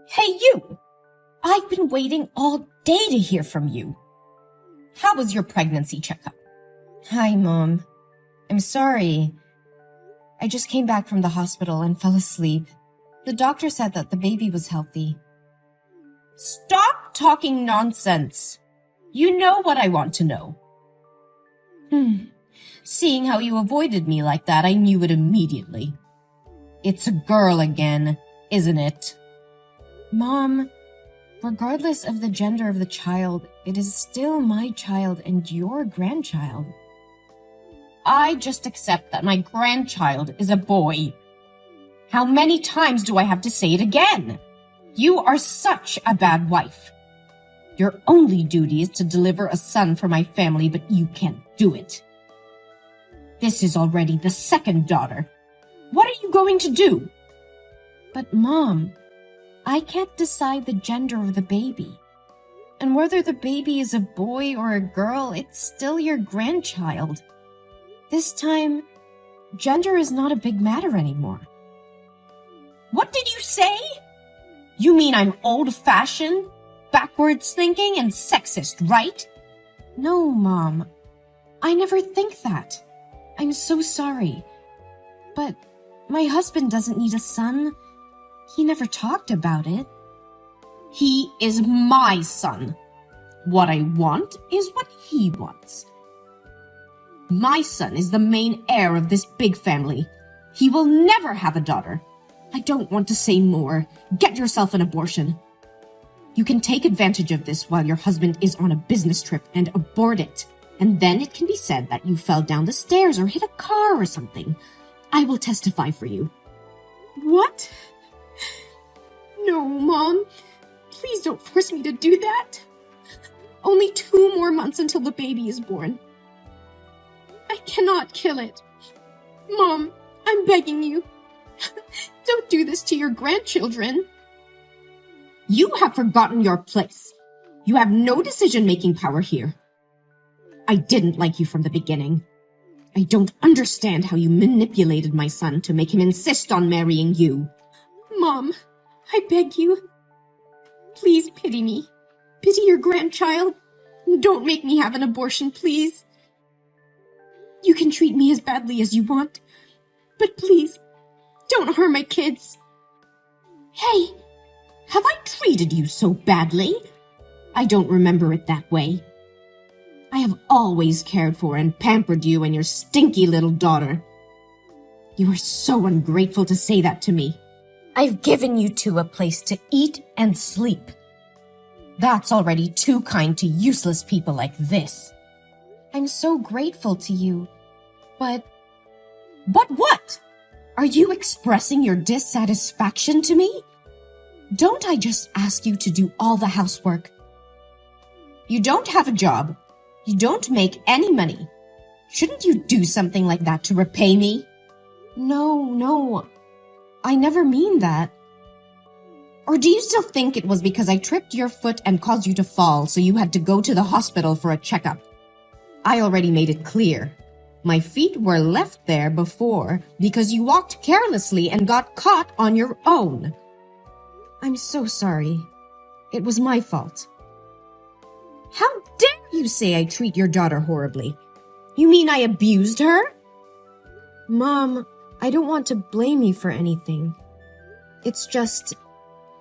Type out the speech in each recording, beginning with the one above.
Hey, you! I've been waiting all day to hear from you. How was your pregnancy checkup? Hi, Mom. I'm sorry. I just came back from the hospital and fell asleep. The doctor said that the baby was healthy. Stop talking nonsense. You know what I want to know. Seeing how you avoided me like that, I knew it immediately. It's a girl again, isn't it? Mom, regardless of the gender of the child, it is still my child and your grandchild. I just accept that my grandchild is a boy. How many times do I have to say it again? You are such a bad wife. Your only duty is to deliver a son for my family, but you can't do it. This is already the second daughter. What are you going to do? But Mom, I can't decide the gender of the baby. And whether the baby is a boy or a girl, it's still your grandchild. This time, gender is not a big matter anymore. What did you say? You mean I'm old-fashioned, backwards thinking, and sexist, right? No, Mom. I never think that. I'm so sorry. But my husband doesn't need a son. He never talked about it. He is my son. What I want is what he wants. My son is the main heir of this big family. He will never have a daughter. I don't want to say more. Get yourself an abortion. You can take advantage of this while your husband is on a business trip and abort it. And then it can be said that you fell down the stairs or hit a car or something. I will testify for you. What? No, Mom. Please don't force me to do that. Only 2 more months until the baby is born. I cannot kill it. Mom, I'm begging you. Don't do this to your grandchildren. You have forgotten your place. You have no decision-making power here. I didn't like you from the beginning. I don't understand how you manipulated my son to make him insist on marrying you. Mom, I beg you. Please pity me. Pity your grandchild. Don't make me have an abortion, please. You can treat me as badly as you want, but please, don't harm my kids. Hey, have I treated you so badly? I don't remember it that way. I have always cared for and pampered you and your stinky little daughter. You are so ungrateful to say that to me. I've given you two a place to eat and sleep. That's already too kind to useless people like this. I'm so grateful to you, but what? Are you expressing your dissatisfaction to me? Don't I just ask you to do all the housework? You don't have a job. You don't make any money. Shouldn't you do something like that to repay me? No. I never mean that. Or do you still think it was because I tripped your foot and caused you to fall, so you had to go to the hospital for a checkup? I already made it clear. My feet were left there before because you walked carelessly and got caught on your own. I'm so sorry. It was my fault. How dare you say I treat your daughter horribly? You mean I abused her? Mom, I don't want to blame you for anything. It's just,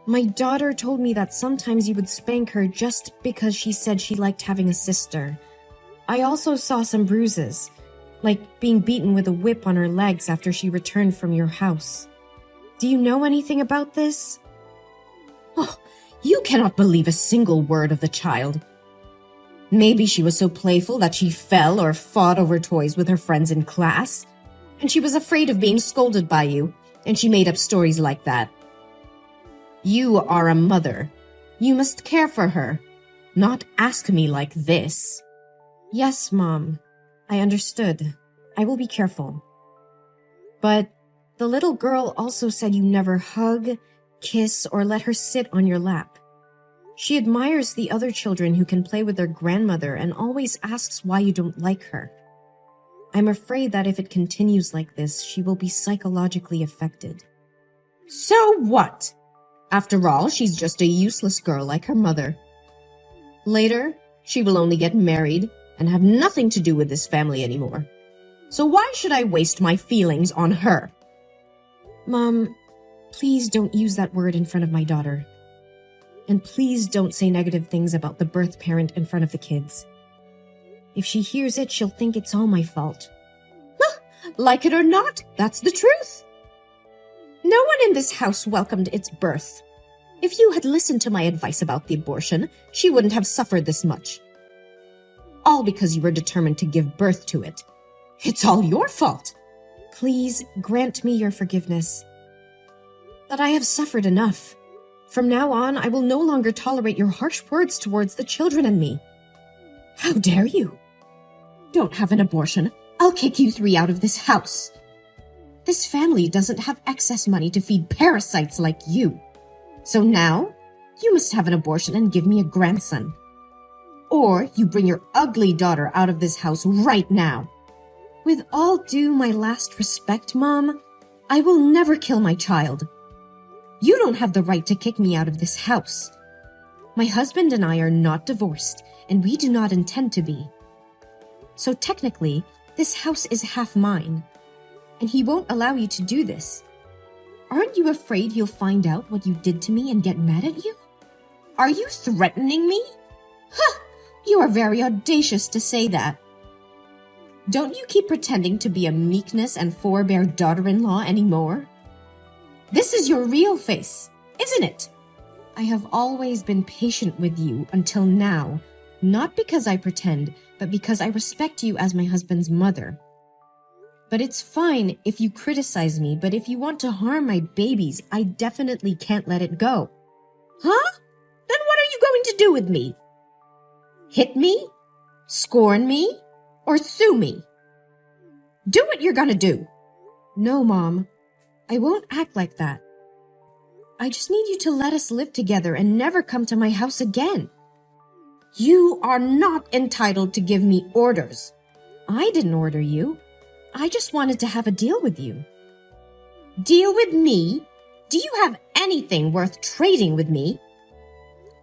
my daughter told me that sometimes you would spank her just because she said she liked having a sister. I also saw some bruises, like being beaten with a whip on her legs after she returned from your house. Do you know anything about this? Oh, you cannot believe a single word of the child. Maybe she was so playful that she fell or fought over toys with her friends in class, and she was afraid of being scolded by you, and she made up stories like that. You are a mother. You must care for her, not ask me like this. Yes, Mom. I understood. I will be careful. But the little girl also said you never hug, kiss, or let her sit on your lap. She admires the other children who can play with their grandmother and always asks why you don't like her. I'm afraid that if it continues like this, she will be psychologically affected. So what? After all, she's just a useless girl like her mother. Later, she will only get married and have nothing to do with this family anymore. So why should I waste my feelings on her? Mom, please don't use that word in front of my daughter. And please don't say negative things about the birth parent in front of the kids. If she hears it, she'll think it's all my fault. Like it or not, that's the truth. No one in this house welcomed its birth. If you had listened to my advice about the abortion, she wouldn't have suffered this much. All because you were determined to give birth to it. It's all your fault. Please grant me your forgiveness. But I have suffered enough. From now on, I will no longer tolerate your harsh words towards the children and me. How dare you? Don't have an abortion. I'll kick you three out of this house. This family doesn't have excess money to feed parasites like you. So now, you must have an abortion and give me a grandson. Or you bring your ugly daughter out of this house right now. With all due my last respect, Mom, I will never kill my child. You don't have the right to kick me out of this house. My husband and I are not divorced, and we do not intend to be. So technically, this house is half mine, and he won't allow you to do this. Aren't you afraid he'll find out what you did to me and get mad at you? Are you threatening me? Huh! You are very audacious to say that. Don't you keep pretending to be a meekness and forbear daughter-in-law anymore? This is your real face, isn't it? I have always been patient with you until now, not because I pretend, but because I respect you as my husband's mother. But it's fine if you criticize me, but if you want to harm my babies, I definitely can't let it go. Huh? Then what are you going to do with me? Hit me? Scorn me? Or sue me? Do what you're gonna do. No, Mom. I won't act like that. I just need you to let us live together and never come to my house again. You are not entitled to give me orders. I didn't order you. I just wanted to have a deal with you. Deal with me? Do you have anything worth trading with me?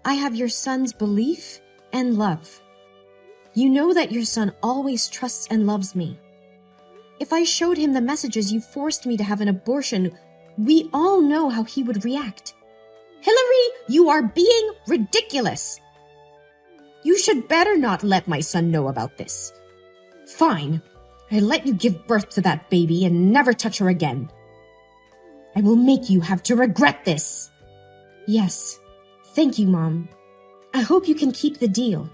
I have your son's belief and love. You know that your son always trusts and loves me. If I showed him the messages you forced me to have an abortion, we all know how he would react. Hillary, you are being ridiculous. You should better not let my son know about this. Fine, I let you give birth to that baby and never touch her again. I will make you have to regret this. Yes, thank you, Mom. I hope you can keep the deal.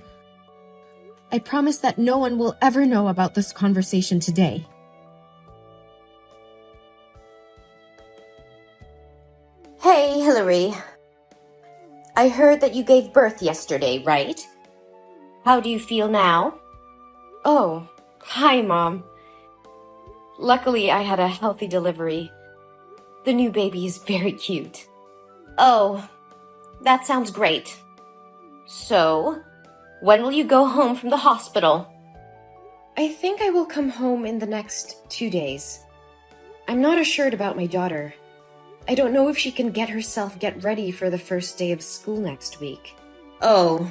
I promise that no one will ever know about this conversation today. Hey, Hillary. I heard that you gave birth yesterday, right? How do you feel now? Oh, hi, Mom. Luckily, I had a healthy delivery. The new baby is very cute. Oh, that sounds great. So, when will you go home from the hospital? I think I will come home in the next 2 days. I'm not assured about my daughter. I don't know if she can get ready for the first day of school next week. Oh,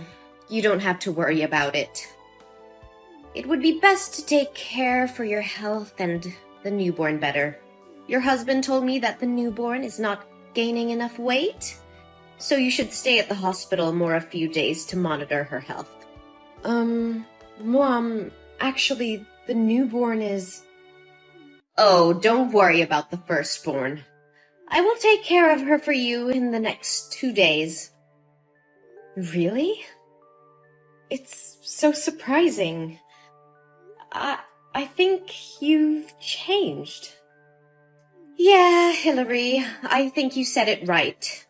you don't have to worry about it. It would be best to take care for your health and the newborn better. Your husband told me that the newborn is not gaining enough weight, so you should stay at the hospital a few days to monitor her health. Mom, actually, the newborn is... Oh, don't worry about the firstborn. I will take care of her for you in the next 2 days. Really? It's so surprising. I think you've changed. Yeah, Hillary, I think you said it right.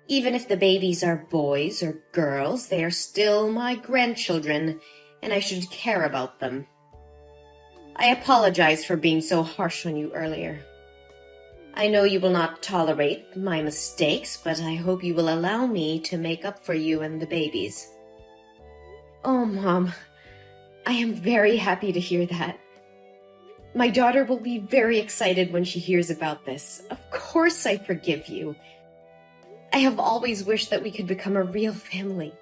Even if the babies are boys or girls, they are still my grandchildren, and I should care about them. I apologize for being so harsh on you earlier. I know you will not tolerate my mistakes, but I hope you will allow me to make up for you and the babies. Oh, Mom, I am very happy to hear that. My daughter will be very excited when she hears about this. Of course I forgive you. I have always wished that we could become a real family.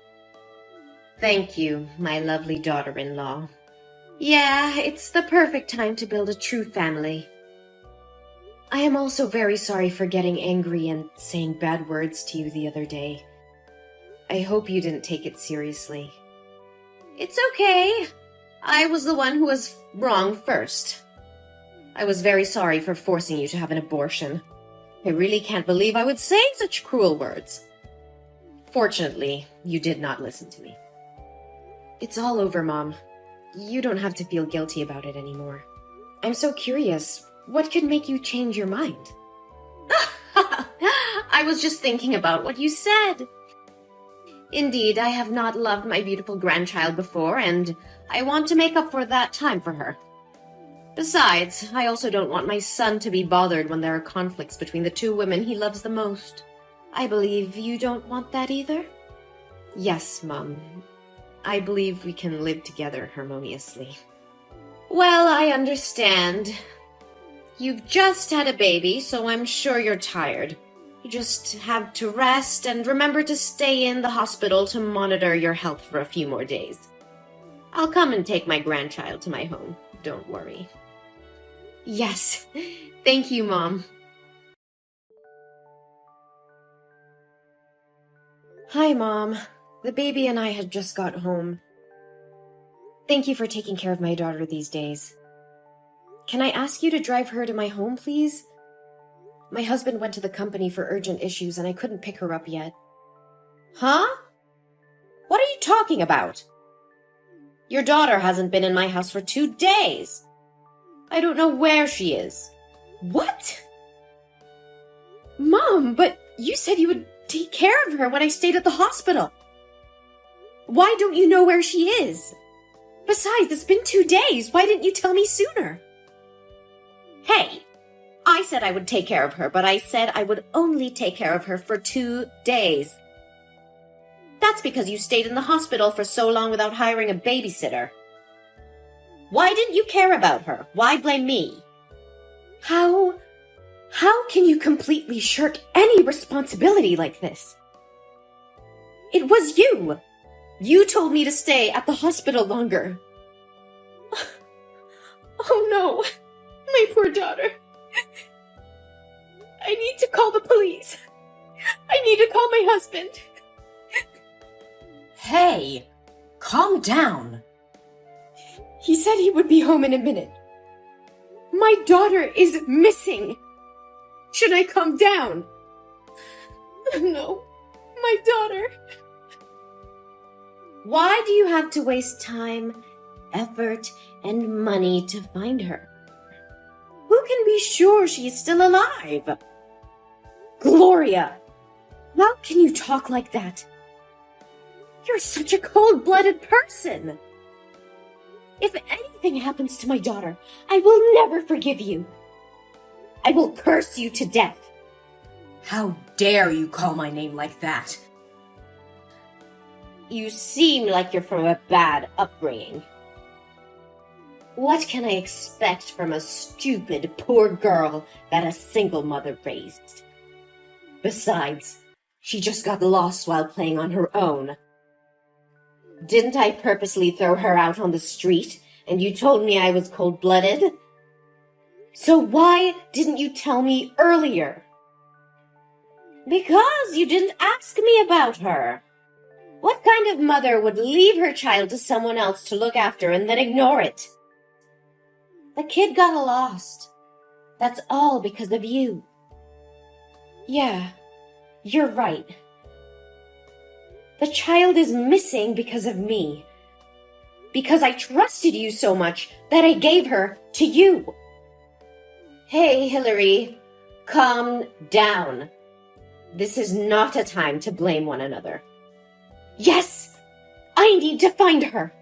Thank you, my lovely daughter-in-law. Yeah, it's the perfect time to build a true family. I am also very sorry for getting angry and saying bad words to you the other day. I hope you didn't take it seriously. It's okay. I was the one who was wrong first. I was very sorry for forcing you to have an abortion. I really can't believe I would say such cruel words. Fortunately, you did not listen to me. It's all over, Mom. You don't have to feel guilty about it anymore. I'm so curious. What could make you change your mind? I was just thinking about what you said. Indeed, I have not loved my beautiful grandchild before, and I want to make up for that time for her. Besides, I also don't want my son to be bothered when there are conflicts between the two women he loves the most. I believe you don't want that either? Yes, Mom. I believe we can live together harmoniously. Well, I understand. You've just had a baby, so I'm sure you're tired. You just have to rest and remember to stay in the hospital to monitor your health for a few more days. I'll come and take my grandchild to my home. Don't worry. Yes, thank you, Mom. Hi, Mom. The baby and I had just got home. Thank you for taking care of my daughter these days. Can I ask you to drive her to my home, please? My husband went to the company for urgent issues and I couldn't pick her up yet. Huh? What are you talking about? Your daughter hasn't been in my house for 2 days. I don't know where she is. What? Mom, but you said you would take care of her when I stayed at the hospital. Why don't you know where she is? Besides, it's been 2 days. Why didn't you tell me sooner? Hey, I said I would take care of her, but I said I would only take care of her for 2 days. That's because you stayed in the hospital for so long without hiring a babysitter. Why didn't you care about her? Why blame me? How can you completely shirk any responsibility like this? It was you. You told me to stay at the hospital longer. Oh no, my poor daughter. I need to call the police. I need to call my husband. Hey, calm down. He said he would be home in a minute. My daughter is missing. Should I calm down? No, my daughter. Why do you have to waste time, effort, and money to find her? Who can be sure she's still alive? Gloria, how can you talk like that? You're such a cold-blooded person. If anything happens to my daughter, I will never forgive you. I will curse you to death. How dare you call my name like that? You seem like you're from a bad upbringing. What can I expect from a stupid, poor girl that a single mother raised? Besides, she just got lost while playing on her own. Didn't I purposely throw her out on the street, and you told me I was cold-blooded? So why didn't you tell me earlier? Because you didn't ask me about her. What kind of mother would leave her child to someone else to look after and then ignore it? The kid got lost. That's all because of you. Yeah, you're right. The child is missing because of me. Because I trusted you so much that I gave her to you. Hey, Hillary, calm down. This is not a time to blame one another. Yes, I need to find her.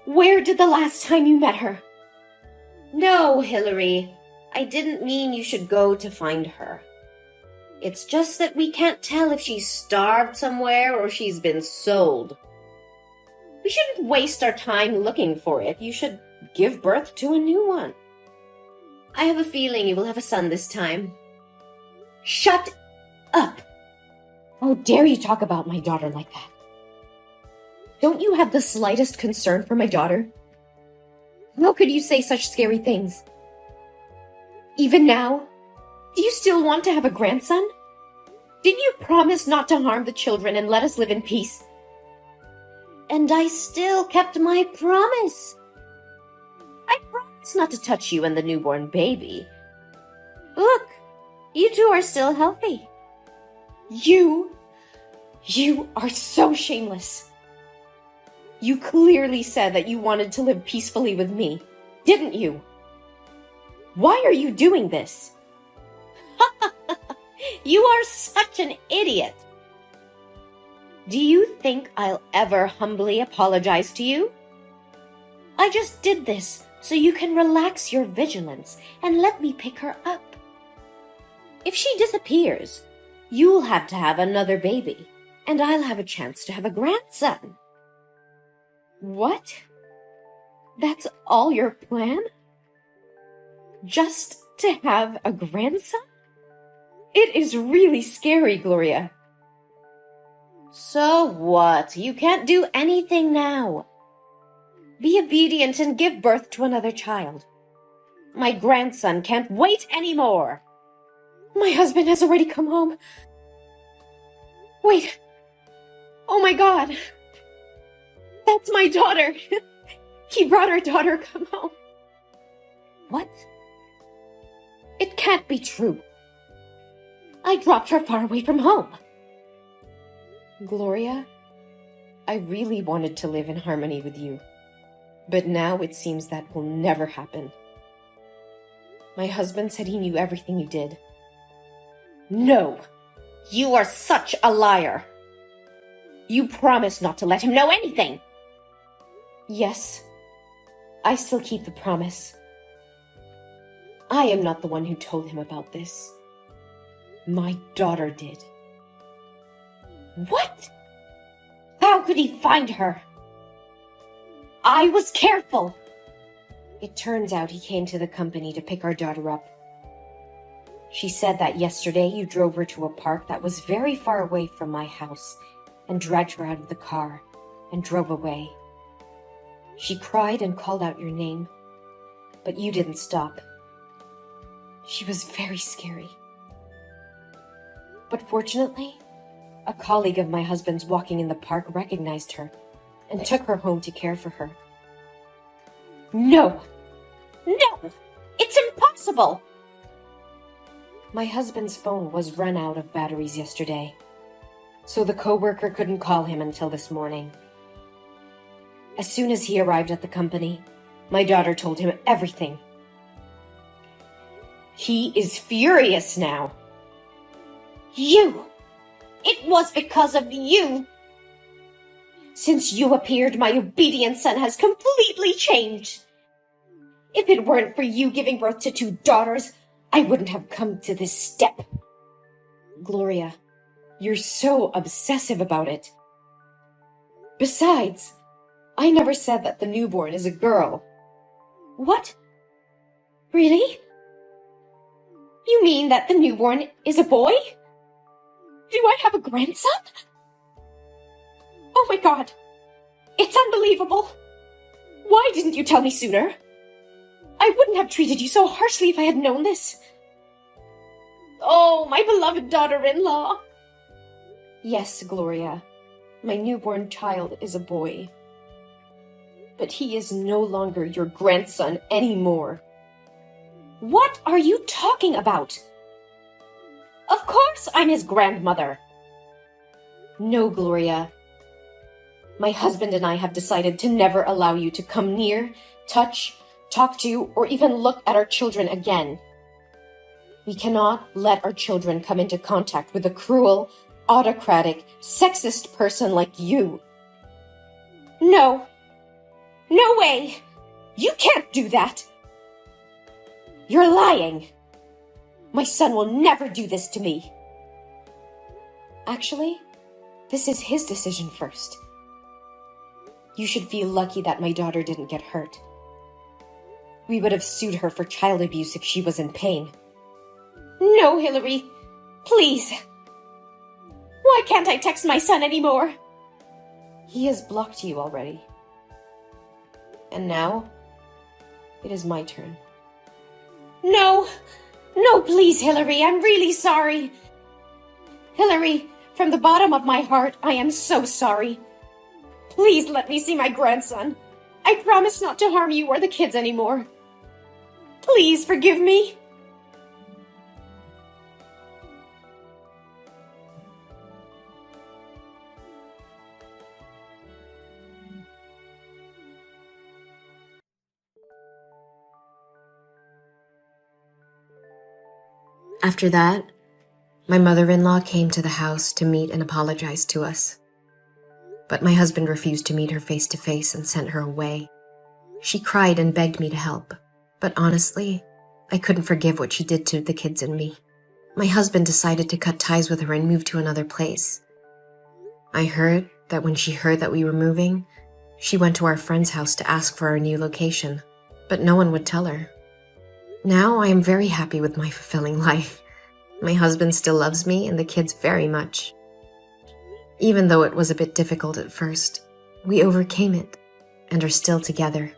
Where did the last time you met her? No, Hillary, I didn't mean you should go to find her. It's just that we can't tell if she's starved somewhere or she's been sold. We shouldn't waste our time looking for it. You should give birth to a new one. I have a feeling you will have a son this time. Shut up! How dare you talk about my daughter like that? Don't you have the slightest concern for my daughter? How could you say such scary things? Even now, do you still want to have a grandson? Didn't you promise not to harm the children and let us live in peace? And I still kept my promise. I promised not to touch you and the newborn baby. Look, you two are still healthy. You are so shameless. You clearly said that you wanted to live peacefully with me, didn't you? Why are you doing this? You are such an idiot. Do you think I'll ever humbly apologize to you? I just did this so you can relax your vigilance and let me pick her up. If she disappears, you'll have to have another baby, and I'll have a chance to have a grandson. What? That's all your plan? Just to have a grandson? It is really scary, Gloria. So what? You can't do anything now. Be obedient and give birth to another child. My grandson can't wait anymore. My husband has already come home. Wait. Oh my God. That's my daughter. He brought our daughter come home. What? It can't be true. I dropped her far away from home. Gloria, I really wanted to live in harmony with you, but now it seems that will never happen. My husband said he knew everything you did. No, you are such a liar. You promised not to let him know anything. Yes, I still keep the promise. I am not the one who told him about this. My daughter did. What? How could he find her? I was careful. It turns out he came to the company to pick our daughter up. She said that yesterday you drove her to a park that was very far away from my house and dragged her out of the car and drove away. She cried and called out your name, but you didn't stop. She was very scary. But fortunately, a colleague of my husband's walking in the park recognized her and took her home to care for her. No! No! It's impossible! My husband's phone was run out of batteries yesterday, so the coworker couldn't call him until this morning. As soon as he arrived at the company, my daughter told him everything. He is furious now. You! It was because of you! Since you appeared, my obedient son has completely changed. If it weren't for you giving birth to 2 daughters, I wouldn't have come to this step. Gloria, you're so obsessive about it. Besides, I never said that the newborn is a girl. What? Really? You mean that the newborn is a boy? Do I have a grandson? Oh my God! It's unbelievable! Why didn't you tell me sooner? I wouldn't have treated you so harshly if I had known this. Oh, my beloved daughter-in-law! Yes, Gloria, my newborn child is a boy. But he is no longer your grandson anymore. What are you talking about? Of course I'm his grandmother. No, Gloria. My husband and I have decided to never allow you to come near, touch, talk to, or even look at our children again. We cannot let our children come into contact with a cruel, autocratic, sexist person like you. No. No way! You can't do that! You're lying! My son will never do this to me. Actually, this is his decision first. You should feel lucky that my daughter didn't get hurt. We would have sued her for child abuse if she was in pain. No, Hillary, please. Why can't I text my son anymore? He has blocked you already. And now, it is my turn. No! No, please, Hillary, I'm really sorry. Hillary, from the bottom of my heart, I am so sorry. Please let me see my grandson. I promise not to harm you or the kids anymore. Please forgive me. After that, my mother-in-law came to the house to meet and apologize to us. But my husband refused to meet her face to face and sent her away. She cried and begged me to help, but honestly, I couldn't forgive what she did to the kids and me. My husband decided to cut ties with her and move to another place. I heard that when she heard that we were moving, she went to our friend's house to ask for our new location, but no one would tell her. Now I am very happy with my fulfilling life. My husband still loves me and the kids very much. Even though it was a bit difficult at first, we overcame it and are still together.